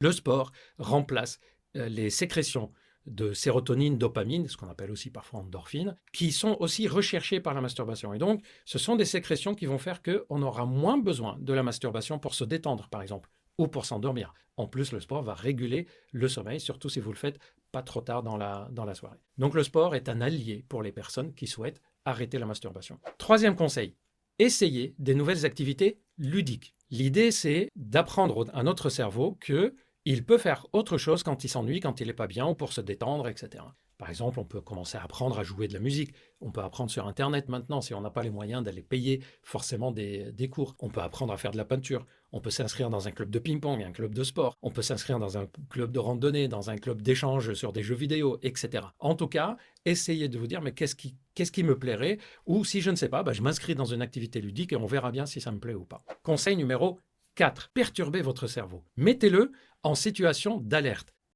Le sport remplace les sécrétions de sérotonine, dopamine, ce qu'on appelle aussi parfois endorphine, qui sont aussi recherchées par la masturbation. Et donc, ce sont des sécrétions qui vont faire qu'on aura moins besoin de la masturbation pour se détendre, par exemple, ou pour s'endormir. En plus, le sport va réguler le sommeil, surtout si vous le faites pas trop tard dans la soirée. Donc, le sport est un allié pour les personnes qui souhaitent arrêter la masturbation. Troisième conseil, essayez des nouvelles activités ludiques. L'idée, c'est d'apprendre à notre cerveau que il peut faire autre chose quand il s'ennuie, quand il n'est pas bien, ou pour se détendre, etc. Par exemple, on peut commencer à apprendre à jouer de la musique. On peut apprendre sur Internet maintenant, si on n'a pas les moyens d'aller payer forcément des cours. On peut apprendre à faire de la peinture. On peut s'inscrire dans un club de ping-pong, un club de sport. On peut s'inscrire dans un club de randonnée, dans un club d'échange sur des jeux vidéo, etc. En tout cas, essayez de vous dire, mais qu'est-ce qui me plairait? Ou si je ne sais pas, je m'inscris dans une activité ludique et on verra bien si ça me plaît ou pas. Conseil numéro 4. Perturbez votre cerveau. Mettez-le en situation d'alerte.